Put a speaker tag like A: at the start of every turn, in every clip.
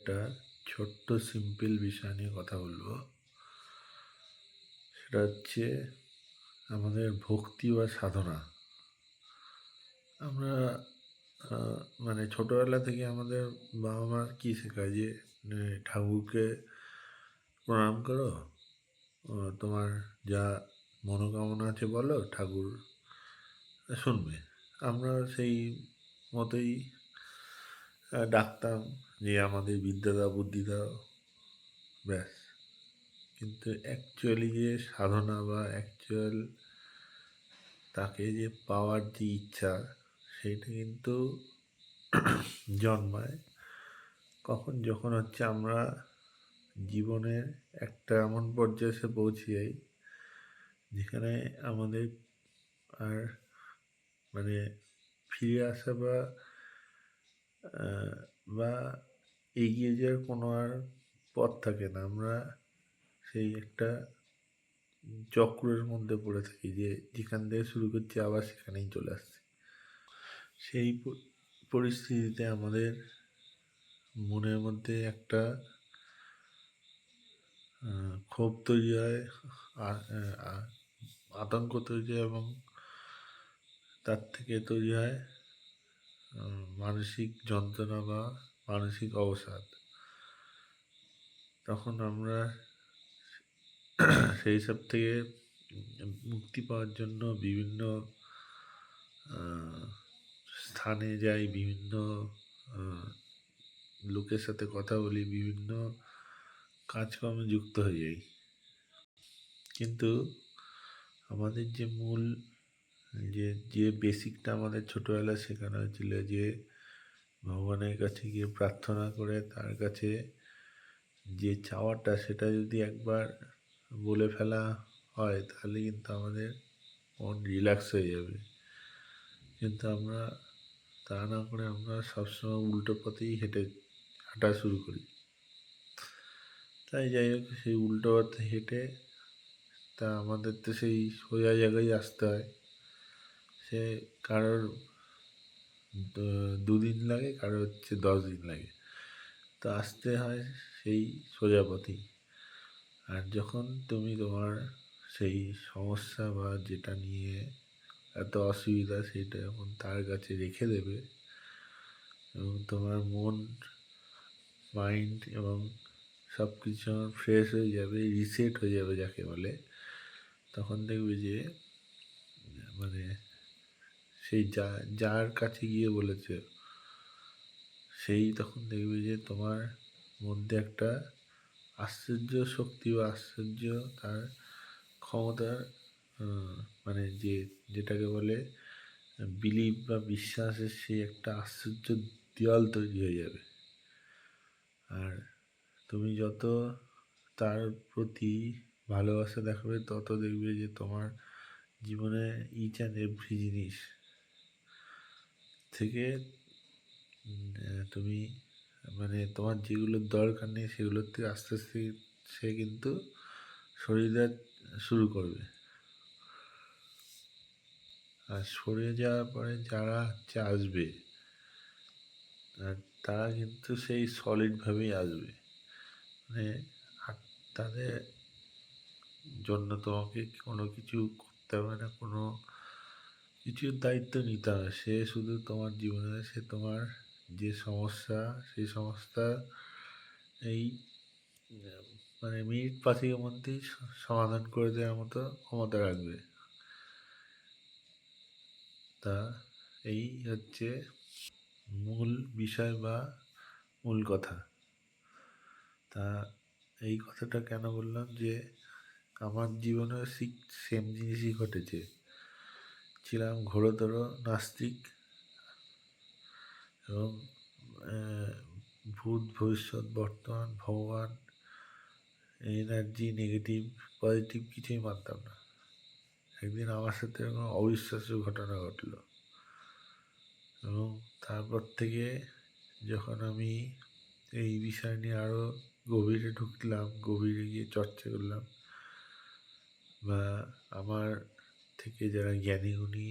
A: একটা ছোট্ট সিম্পল বিষয় নিয়ে কথা বলবো। সেটা হচ্ছে আমাদের ভক্তি বা সাধনা। আমরা মানে ছোটোবেলা থেকে আমাদের বাবা মা কী শেখায় যে ঠাকুরকে প্রণাম করো, তোমার যা মনোকামনা আছে বলো, ঠাকুর শুনবে। আমরা সেই মতোই ডাকতাম যে আমাদের বিদ্যা দাও, বুদ্ধি দাও, ব্যাস। কিন্তু অ্যাকচুয়ালি যে সাধনা বা অ্যাকচুয়াল তাকে যে পাওয়ার যে ইচ্ছা, সেইটা কিন্তু জন্মায় কখন, যখন হচ্ছে আমরা জীবনের একটা এমন পর্যায়ে এসে পৌঁছে যাই যেখানে আমাদের আর মানে ফিরে আসা বা এগিয়ে যাওয়ার কোনো আর পথ থাকে না। আমরা সেই একটা চক্রের মধ্যে পড়ে থাকি যে যেখান থেকে শুরু করছি আবার সেখানেই চলে আসছি। সেই পরিস্থিতিতে আমাদের মনের মধ্যে একটা ক্ষোভ তৈরি হয়, আতঙ্ক তৈরি হয় এবং তার থেকে তৈরি হয় মানসিক যন্ত্রণা বা মানসিক অবসাদ। তখন আমরা সেই সব থেকে মুক্তি পাওয়ার জন্য বিভিন্ন স্থানে যাই, বিভিন্ন লোকের সাথে কথা বলি, বিভিন্ন কাজকর্মে যুক্ত হয়ে যাই। কিন্তু আমাদের যে মূল যে বেসিকটা আমাদের ছোটোবেলায় শেখানো হয়েছিল যে ভগবানের কাছে গিয়ে প্রার্থনা করে তার কাছে যে চাওয়াটা সেটা যদি একবার বলে ফেলা হয় তাহলে কিন্তু আমাদের মন রিল্যাক্স হয়ে যাবে। কিন্তু আমরা তা না করে আমরা সবসময় উল্টো পথেই হাঁটা শুরু করি। তাই যাই হোক, সেই উল্টো পথে হেঁটে তা আমাদের তো সেই সোজা জায়গায় আসতে হয়। সে কারোর 2 দিন লাগে, কারোর হচ্ছে 10 দিন লাগে, তো আসতে হয় সেই সোজা পথেই। আর যখন তুমি তোমার সেই সমস্যা বা যেটা নিয়ে এত অসুবিধা সেটা যখন তার কাছে রেখে দেবে এবং তোমার মন, মাইন্ড এবং সব কিছু ফ্রেশ হয়ে যাবে, রিসেট হয়ে যাবে যাকে বলে, তখন দেখবে যে মানে সেই যার কাছে গিয়ে বলেছে সেই তখন দেখবে যে তোমার মধ্যে একটা আশ্চর্য শক্তি বা আশ্চর্য তার ক্ষমতার মানে যেটাকে বলে বিলিভ বা বিশ্বাসের সেই একটা আশ্চর্য দেওয়াল তৈরি হয়ে যাবে। আর তুমি যত তার প্রতি ভালোবাসা দেখাবে তত দেখবে যে তোমার জীবনে ইচ অ্যান্ড এভরি জিনিস থেকে তুমি মানে তোমার যেগুলোর দরকার নেই সেগুলোর থেকে আস্তে আস্তে সে কিন্তু সরে যাওয়া শুরু করবে। আর সরে যাওয়ার পরে যারা হচ্ছে আসবে তারা কিন্তু সেই সলিডভাবেই আসবে। মানে তাদের জন্য তোমাকে কোনো কিছু করতে হবে না, কোনো কিছুর দায়িত্ব নিতে হবে। সে শুধু তোমার জীবনে সে তোমার যে সমস্যা সেই সমস্যা এই মানে মিনিট পাঁচেকের মধ্যেই সমাধান করে দেওয়ার মতো ক্ষমতা রাখবে। তা এই হচ্ছে মূল বিষয় বা মূল কথা। তা এই কথাটা কেন বললাম যে আমার জীবনেও সেম জিনিসই ঘটেছে। ছিলাম ঘোরতর নাস্তিক এবং ভূত, ভবিষ্যৎ, বর্তমান, ভগবান, এনার্জি, নেগেটিভ পজিটিভ কিছুই মানতাম না। একদিন আমার সাথে এরকম অবিশ্বাস্য ঘটনা ঘটলো এবং তারপর থেকে যখন আমি এই বিষয় নিয়ে আরও গভীরে ঢুকলাম, গভীরে গিয়ে চর্চা করলাম বা আমার থেকে যারা জ্ঞানী গুণী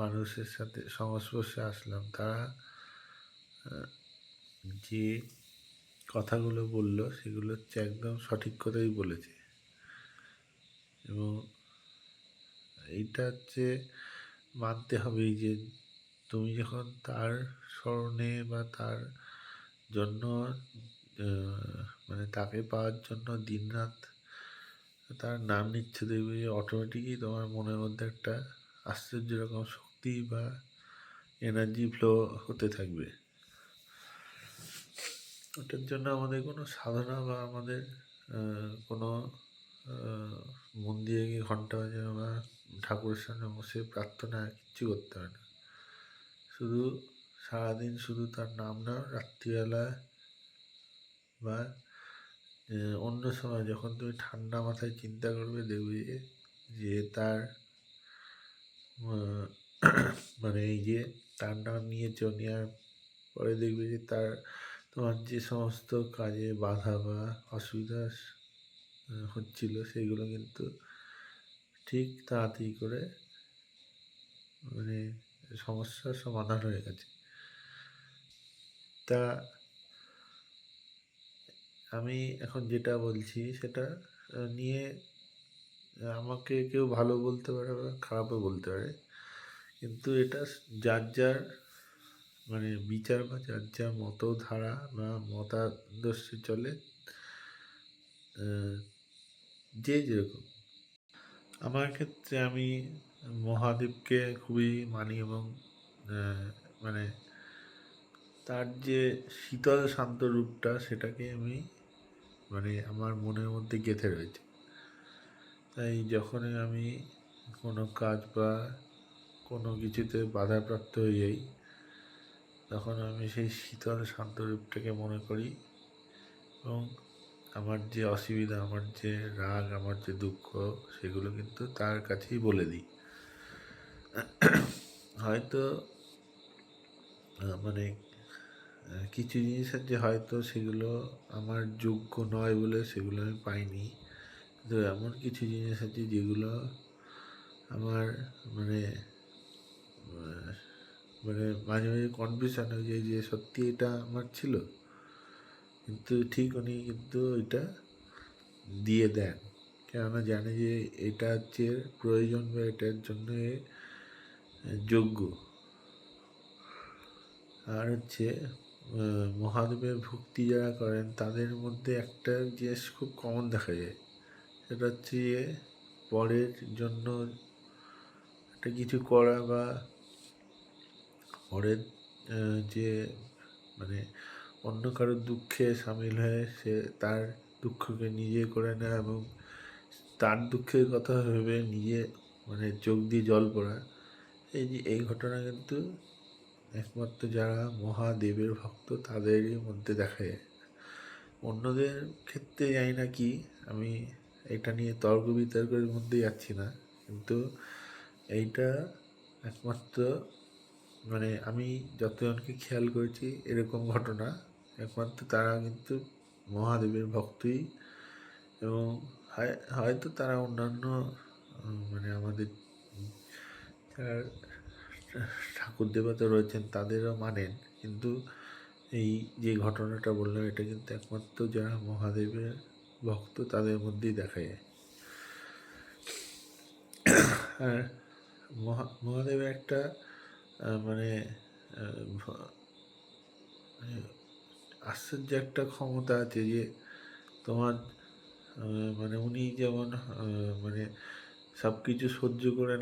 A: মানুষের সাথে সংস্পর্শে আসলাম, তারা যে কথাগুলো বলল সেগুলো হচ্ছে একদম সঠিক কথাই বলেছে। এবং এইটা হচ্ছে মানতে হবেই যে তুমি যখন তার স্মরণে বা তার জন্য মানে তাকে পাওয়ার জন্য দিনরাত তার নাম নিচ্ছে, দেখবে যে অটোমেটিকই তোমার মনের মধ্যে একটা আশ্চর্য রকম শক্তি বা এনার্জি ফ্লো হতে থাকবে। ওটার জন্য আমাদের কোনো সাধনা বা আমাদের কোনো মন্দিরে গিয়ে ঘন্টা বাজানো বা ঠাকুরের সামনে বসে প্রার্থনা কিচ্ছু করতে হয় না। শুধু সারাদিন শুধু তার নাম নাও, রাত্রিবেলা বা অন্য সময় যখন তুমি ঠান্ডা মাথায় চিন্তা করবে, দেখবে যে তার মানে এই যে তার নাম নিয়েছো, নেওয়ার পরে দেখবে যে তার তোমার যে সমস্ত কাজে বাধা বা অসুবিধা হচ্ছিল সেগুলো কিন্তু ঠিক তাড়াতাড়ি করে মানে সমস্যার সমাধান হয়ে গেছে। তা আমি এখন যেটা বলছি সেটা নিয়ে আমাকে কেউ ভালো বলতে পারে বা খারাপও বলতে পারে, কিন্তু এটা যার যার মানে বিচার বা যার যার মতধারা বা মতাদর্শে চলে, যে যেরকম। আমার ক্ষেত্রে আমি মহাদেবকে খুবই মানি এবং মানে তার যে শীতল শান্ত রূপটা সেটাকে আমি মানে আমার মনের মধ্যে গেঁথে রয়েছে। তাই যখনই আমি কোনো কাজ বা কোনো কিছুতে বাধাপ্রাপ্ত হয়ে যাই, তখন আমি সেই শীতল শান্ত রূপটাকে মনে করি এবং আমার যে অসুবিধা, আমার যে রাগ, আমার যে দুঃখ, সেগুলো কিন্তু তার কাছেই বলে দিই। হয়তো মানে কিছু জিনিস আছে হয়তো সেগুলো আমার যোগ্য নয় বলে সেগুলো আমি পাইনি, কিন্তু এমন কিছু জিনিস আছে যেগুলো আমার মানে মানে মাঝে মাঝে কনফিউশন হয়ে যায় যে সত্যি এটা আমার ছিল, কিন্তু ঠিক উনি কিন্তু এটা দিয়ে দেন, কেননা জানে যে এটা হচ্ছে প্রয়োজন বা এটার জন্য যোগ্য। আর হচ্ছে মহাদেবের ভক্তি যারা করেন তাদের মধ্যে একটা জিনিস খুব কমন দেখা যায়, সেটা হচ্ছে পরের জন্য একটা কিছু করা বা পরের যে মানে অন্য কারোর দুঃখে সামিল হয়ে সে তার দুঃখকে নিজে করে নেয় এবং তার দুঃখের কথা ভেবে নিজে মানে চোখ দিয়ে জল পড়া, এই ঘটনা কিন্তু একমাত্র যারা মহাদেবের ভক্ত তাদেরই মধ্যে দেখা যায়। অন্যদের ক্ষেত্রে জানি না কি, আমি এটা নিয়ে তর্ক বিতর্কের মধ্যে যাচ্ছি না, কিন্তু এইটা একমাত্র মানে আমি যতজনকে খেয়াল করেছি এরকম ঘটনা একমাত্র তারা কিন্তু মহাদেবের ভক্তই, এবং হয়তো তারা অন্যান্য মানে আমাদের যারা ঠাকুর দেবতা রয়েছেন তাদেরও মানেন, কিন্তু এই যে ঘটনাটা বললাম এটা কিন্তু একমাত্র যারা মহাদেবের ভক্ত তাদের মধ্যেই দেখা যায়। আর মহাদেবের একটা মানে আশ্চর্য একটা ক্ষমতা আছে যে তোমার মানে উনি যেমন মানে সব কিছু সহ্য করে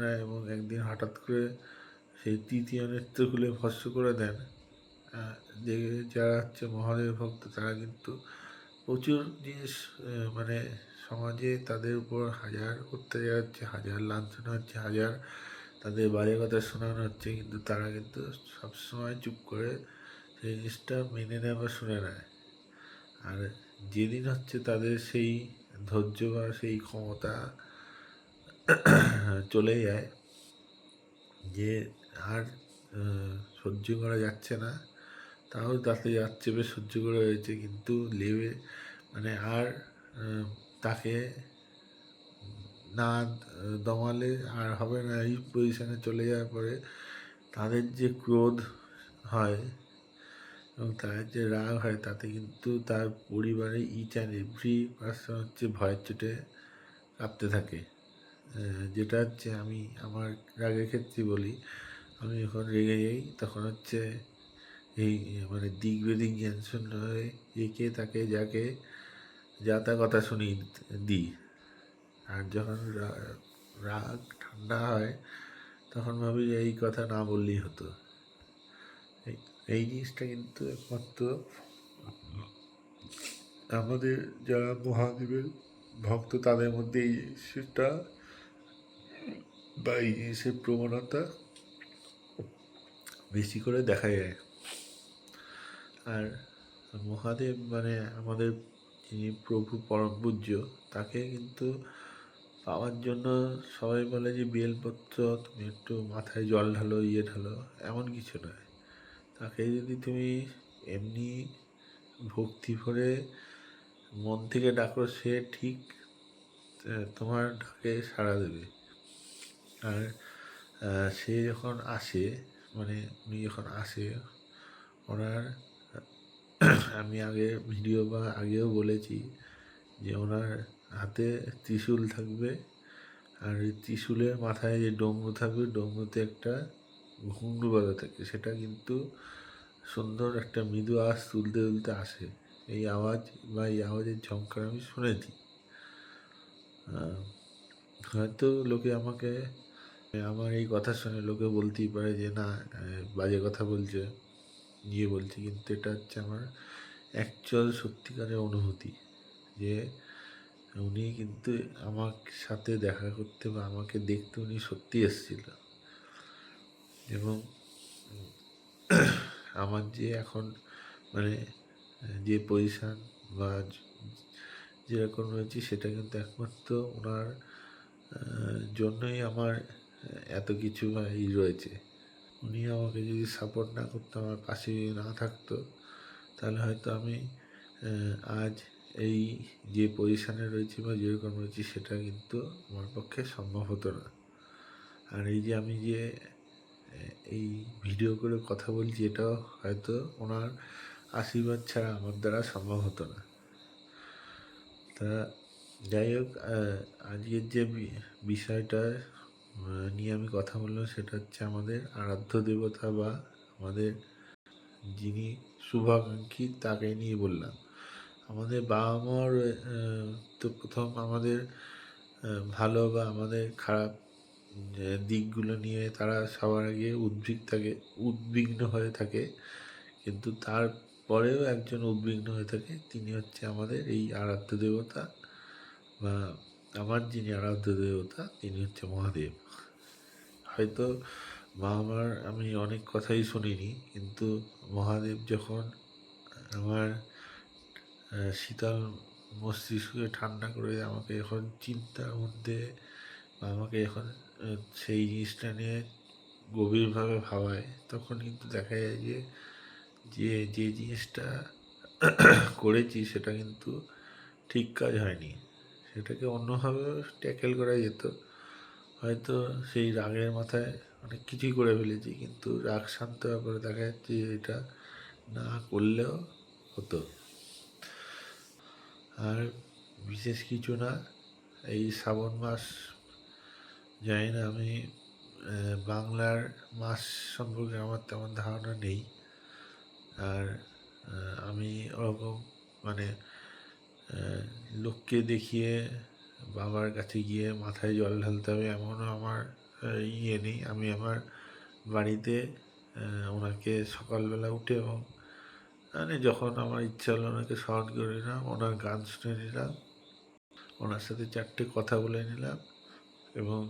A: নেয় এবং একদিন হঠাৎ করে সেই তৃতীয় নেত্র খুলে ভস্ম করে দেন। যে যারা হচ্ছে মহাদেব ভক্ত তারা কিন্তু প্রচুর জিনিস মানে সমাজে তাদের উপর হাজার অত্যাচার হচ্ছে, হাজার লাঞ্ছনা হচ্ছে, হাজার তাদের বাজে কথা শোনানো হচ্ছে, কিন্তু তারা কিন্তু সবসময় চুপ করে সেই জিনিসটা মেনে নেয় বা শুনে নেয়। আর যেদিন হচ্ছে তাদের সেই ধৈর্য বা সেই ক্ষমতা চলে যায় যে আর সহ্য করা যাচ্ছে না, তাও তাতে যাচ্ছে বেশ সহ্য করে হয়েছে, কিন্তু লেবে মানে আর তাকে না দমালে আর হবে না, এই পজিশানে চলে যাওয়ার পরে তাদের যে ক্রোধ হয় এবং তার যে রাগ হয় তাতে কিন্তু তার পরিবারে ইচ অ্যান্ড এভরি পার্সন হচ্ছে ভয়ের চোটে কাঁপতে থাকে। যেটা হচ্ছে আমি আমার রাগের ক্ষেত্রে বলি, আমি যখন রেগে যাই তখন হচ্ছে এই মানে দিক বেদিক জ্ঞান শূন্য হয়ে একে তাকে যাকে যা তা কথা শুনিয়ে দিই। আর যখন রাগ ঠান্ডা হয় তখন ভাবি যে এই কথা না বললেই হতো। এই জিনিসটা কিন্তু একমাত্র আমাদের যারা মহাদেবের ভক্ত তাদের মধ্যে এই জিনিসটা বা এই জিনিসের প্রবণতা বেশি করে দেখা যায়। আর মহাদেব মানে আমাদের যিনি প্রভু পরম পূজ্য, তাকে কিন্তু পাওয়ার জন্য সবাই বলে যে বেলপত্র তুমি একটু মাথায় জল ঢালো, ঢালো, এমন কিছু নয়। তাকে যদি তুমি এমনি ভক্তি ভরে মন থেকে ডাকো, সে ঠিক তোমার ডাকে সাড়া দেবে। আর সে যখন আসে, মানে উনি যখন আসে, ওনার আমি আগে ভিডিও বা আগেও বলেছি যে ওনার হাতে ত্রিশূল থাকবে, আর এই ত্রিশূলের মাথায় যে ডমরু থাকবে, ডমরুতে একটা ঘুঙরু বাঁধা থাকে, সেটা কিন্তু সুন্দর একটা মৃদু আওয়াজ তুলতে তুলতে আসে। এই আওয়াজ বা এই আওয়াজের ঝংকার আমি শুনেছি। হয়তো লোকে আমাকে আমার এই কথা শুনে লোকে বলতেই পারে যে না, বাজে কথা বলছে, বলছি, কিন্তু এটা হচ্ছে আমার অ্যাকচুয়াল সত্যিকারের অনুভূতি যে উনি কিন্তু আমার সাথে দেখা করতে বা আমাকে দেখতে উনি সত্যি এসেছিল। এবং আমার যে এখন মানে যে পজিশান বা যেরকম রয়েছে সেটা কিন্তু একমাত্র ওনার জন্যই আমার এত কিছু রয়েছে। উনি আমাকে যদি সাপোর্ট না করতো, আমার পাশে যদি না থাকতো, তাহলে হয়তো আমি আজ এই যে পজিশানে রয়েছি বা যেরকম রয়েছি সেটা কিন্তু আমার পক্ষে সম্ভব হতো না। আর এই যে আমি যে এই ভিডিও করে কথা বলছি, এটাও হয়তো ওনার আশীর্বাদ ছাড়া আমার দ্বারা সম্ভব হতো না। তা যাই হোক, আজকের যে বিষয়টা নিয়ে আমি কথা বললাম সেটা হচ্ছে আমাদের আরাধ্য দেবতা বা আমাদের যিনি শুভাকাঙ্ক্ষী তাকে নিয়ে বললাম। আমাদের বাবা মার তো প্রথম আমাদের ভালো বা আমাদের খারাপ দিকগুলো নিয়ে তারা সবার আগে উদ্বিগ্ন হয়ে থাকে, কিন্তু তারপরেও একজন উদ্বিগ্ন হয়ে থাকে, তিনি হচ্ছে আমাদের এই আরাধ্য দেবতা বা আমার যিনি আরাধ্য দেবতা তিনি হচ্ছে মহাদেব। হয়তো আমার আমি অনেক কথাই শুনিনি, কিন্তু মহাদেব যখন আমার শীতল মস্তিষ্ককে ঠান্ডা করে আমাকে যখন চিন্তার মধ্যে বা আমাকে যখন সেই জিনিসটা নিয়ে গভীরভাবে ভাবায়, তখন কিন্তু দেখা যায় যে যে জিনিসটা করেছি সেটা কিন্তু ঠিক কাজ হয়নি, সেটাকে অন্যভাবে ট্যাকেল করা যেত। হয়তো সেই রাগের মাথায় অনেক কিছুই করে ফেলেছি, কিন্তু রাগ শান্ত করে দেখা যাচ্ছে যে এটা না করলেও হতো। আর বিশেষ কিছু না, এই শ্রাবণ মাস, জানি না, আমি বাংলার মাস সম্পর্কে আমার তেমন ধারণা নেই। আর আমি ওরকম মানে লোককে দেখিয়ে বাবার কাছে গিয়ে মাথায় জল ঢালতে হবে এমনও আমার নেই। আমি আমার বাড়িতে ওনাকে সকালবেলা উঠে এবং মানে যখন আমার ইচ্ছা হলো ওনাকে স্মরণ করে নিলাম, ওনার গান শুনে নিলাম, ওনার সাথে চারটে কথা বলে নিলাম, এবং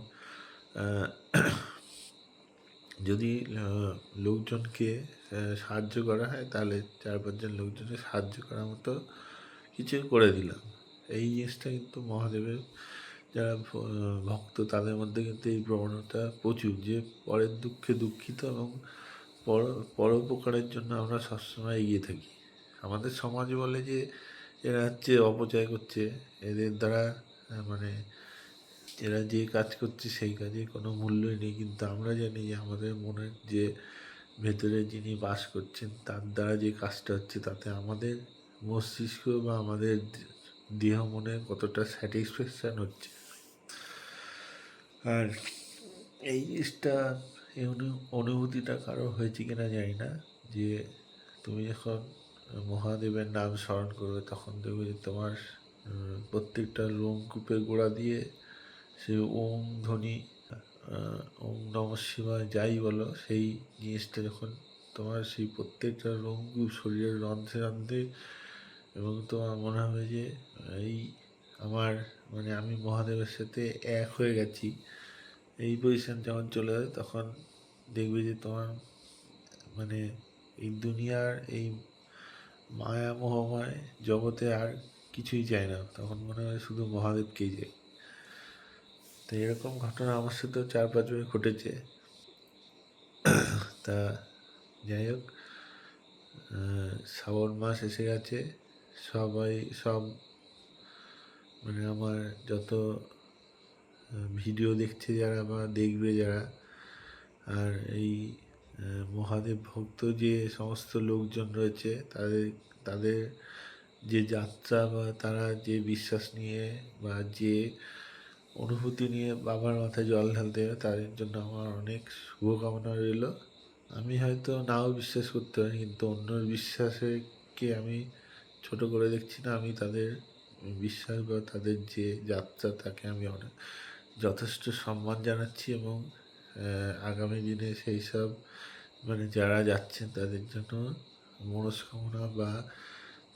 A: যদি লোকজনকে সাহায্য করা হয় তাহলে 4-5 জন লোকজনকে সাহায্য করার মতো কিছু করে দিলাম। এই জিনিসটা কিন্তু মহাদেবের যারা ভক্ত তাদের মধ্যে কিন্তু এই প্রবণতা প্রচুর, যে পরের দুঃখে দুঃখিত এবং পরোপকারের জন্য আমরা সবসময় এগিয়ে থাকি। আমাদের সমাজ বলে যে এরা হচ্ছে অপচয় করছে, এদের দ্বারা মানে এরা যে কাজ করছে সেই কাজে কোনো মূল্যই নেই, কিন্তু আমরা জানি যে আমাদের মনের যে ভেতরে যিনি বাস করছেন তার দ্বারা যে কাজটা হচ্ছে তাতে আমাদের মস্তিষ্ক বা আমাদের দেহ মনে কতটা স্যাটিসফ্যাকশান হচ্ছে। আর এই জিনিসটা এই অনুভূতিটা কারো হয়েছে কিনা জানি না, যে তুমি যখন মহাদেবের নাম স্মরণ করবে তখন দেখবে যে তোমার প্রত্যেকটা লোমকূপের গোড়া দিয়ে সে ওম ধ্বনি, ওম নমঃ শিবায় যাই বলো, সেই জিনিসটা যখন তোমার সেই প্রত্যেকটা লোমকূপ শরীরের রন্ধ্রে রন্ধ্রে, এবং তোমার মনে হবে যে এই আমার মানে আমি মহাদেবের সাথে এক হয়ে গেছি, এই পজিশন যখন চলে যায় তখন দেখবে যে তোমার মানে এই দুনিয়ার এই মায়া মোহময় জগতে আর কিছুই চাই না, তখন মনে হয় শুধু মহাদেবকেই চাই। তো এরকম ঘটনা আমার সাথেও 4-5 বার ঘটেছে। তা যাই হোক, শ্রাবণ মাস এসে গেছে, সব মানে আমার যত ভিডিও দেখছে যারা বা দেখবে যারা, আর এই মহাদেব ভক্ত যে সমস্ত লোকজন রয়েছে তাদের যে যাত্রা বা তারা যে বিশ্বাস নিয়ে বা যে অনুভূতি নিয়ে বাবার মাথায় জল ঢালতে হবে, তাদের জন্য আমার অনেক শুভকামনা রইল। আমি হয়তো নাও বিশ্বাস করতে পারি, কিন্তু অন্যর বিশ্বাসকে আমি ছোট করে দেখছি না, আমি তাদের বিশ্বাস বা তাদের যে যাত্রা তাকে আমি অনেক যথেষ্ট সম্মান জানাচ্ছি, এবং আগামী দিনে সেই সব মানে যারা যাচ্ছেন তাদের জন্য মনস্কামনা বা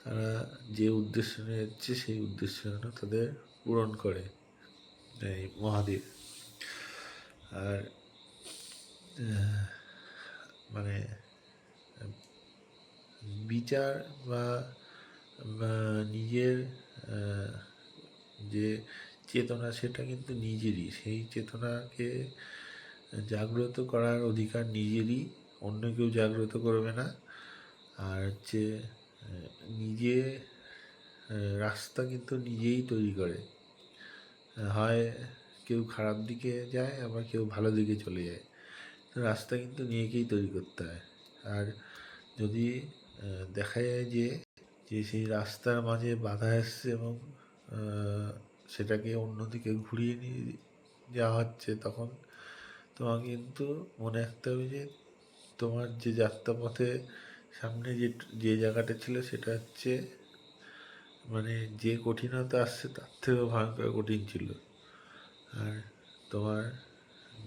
A: তারা যে উদ্দেশ্য নিয়ে যাচ্ছে সেই উদ্দেশ্য যেন তাদের পূরণ করে এই মহাদেব। আর মানে বিচার বা নিজের যে চেতনা সেটা কিন্তু নিজেরই, সেই চেতনাকে জাগ্রত করার অধিকার নিজেরই, অন্য কেউ জাগ্রত করবে না। আর হচ্ছে নিজে রাস্তা কিন্তু নিজেই তৈরি করে, হয় কেউ খারাপ দিকে যায় আবার কেউ ভালো দিকে চলে যায়, রাস্তা কিন্তু নিজেকেই তৈরি করতে হয়। আর যদি দেখা যায় যে সেই রাস্তার মাঝে বাধা এসছে এবং সেটাকে অন্যদিকে ঘুরিয়ে নিয়ে যাওয়া হচ্ছে, তখন তোমাকে কিন্তু মনে রাখতে হবে যে তোমার যে যাত্রাপথে সামনে যে জায়গাটা ছিল সেটা হচ্ছে মানে যে কঠিনতা আসছে তার থেকেও ভয়ঙ্কর কঠিন ছিল। আর তোমার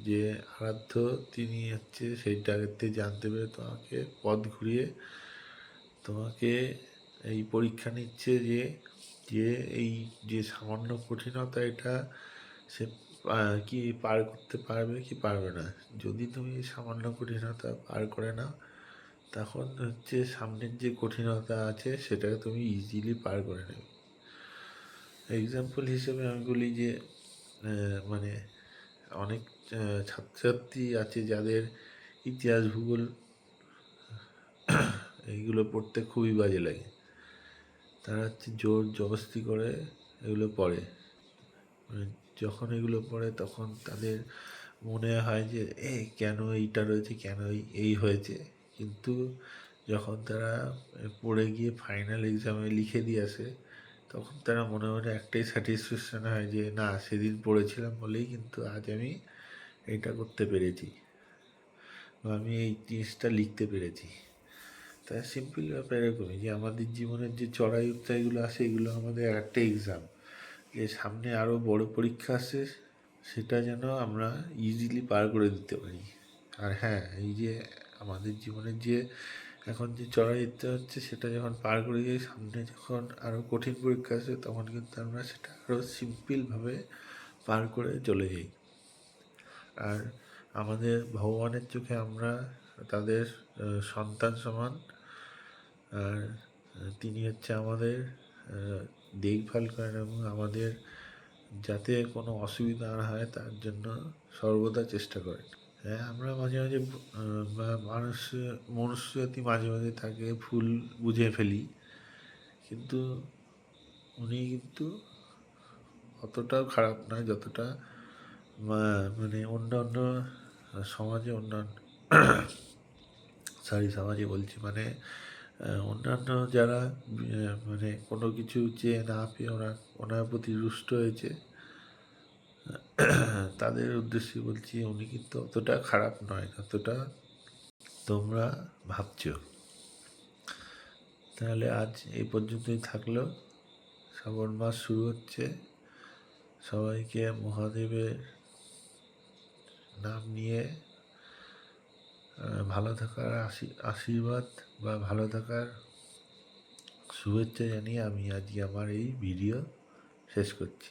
A: যে আরাধ্য তিনি হচ্ছে সেইটা আগের জানতে পেরে তোমাকে পথ ঘুরিয়ে তোমাকে এই পরীক্ষা নিচ্ছে যে যে এই যে সামান্য কঠিনতা এটা সে কি পার করতে পারবে কি পারবে না। যদি তুমি সামান্য কঠিনতা পার করে নাও তখন হচ্ছে সামনের যে কঠিনতা আছে সেটাকে তুমি ইজিলি পার করে নেবে। এক্সাম্পল হিসেবে আমি বলি যে মানে অনেক ছাত্রছাত্রী আছে যাদের ইতিহাস ভূগোল এইগুলো পড়তে খুবই বাজে লাগে, তারা হচ্ছে জোর জবরদস্তি করে এগুলো পড়ে, মানে যখন এগুলো পড়ে তখন তাদের মনে হয় যে কেন এইটা রয়েছে, কেন এই হয়েছে, কিন্তু যখন তারা পড়ে গিয়ে ফাইনাল এক্সামে লিখে দিয়ে আসে তখন তারা মনে মনে একটাই স্যাটিসফ্যাকশান হয় যে না সেদিন পড়েছিলাম বলেই কিন্তু আজ আমি এটা করতে পেরেছি বা আমি এই জিনিসটা লিখতে পেরেছি। তাই সিম্পল ব্যাপার এরকমই যে আমাদের জীবনের যে চড়াই উত্তরাইগুলো আসে এগুলো আমাদের একটা এক্সাম, যে সামনে আরও বড় পরীক্ষা আসে সেটা যেন আমরা ইজিলি পার করে দিতে পারি। আর হ্যাঁ, এই যে আমাদের জীবনের যে এখন যে চড়াই উত্তর হচ্ছে সেটা যখন পার করে যাই, সামনে যখন আরও কঠিন পরীক্ষা আসে তখন কিন্তু আমরা সেটা আরও সিম্পলভাবে পার করে চলে যাই। আর আমাদের ভগবানের চোখে আমরা তাদের সন্তান সমান, আর তিনি হচ্ছে আমাদের দেখভাল করেন এবং আমাদের যাতে কোনো অসুবিধা না হয় তার জন্য সর্বদা চেষ্টা করেন। হ্যাঁ, আমরা মাঝে মাঝে বা মনুষ্য জাতি মাঝে মাঝে তাকে ভুল বুঝে ফেলি, কিন্তু উনি কিন্তু অতটাও খারাপ নয় যতটা মানে অন্যান্য সমাজে অন্যান্য সারি সমাজে বলছি, মানে অন্যান্য যারা মানে কোনো কিছু চেয়ে না পেয়ে ওনার প্রতি রুষ্ট হয়েছে, তাদের উদ্দেশ্যে বলছি উনি কিন্তু অতটা খারাপ নয়, যতটা তোমরা ভাবছো। তাহলে আজ এই পর্যন্তই থাকলো। শ্রাবণ মাস শুরু হচ্ছে, সবাইকে মহাদেবের নাম নিয়ে ভালো থাকার আশীর্বাদ বা ভালো থাকার শুভেচ্ছা জানিয়ে আমি আজকে আমার এই ভিডিও শেষ করছি।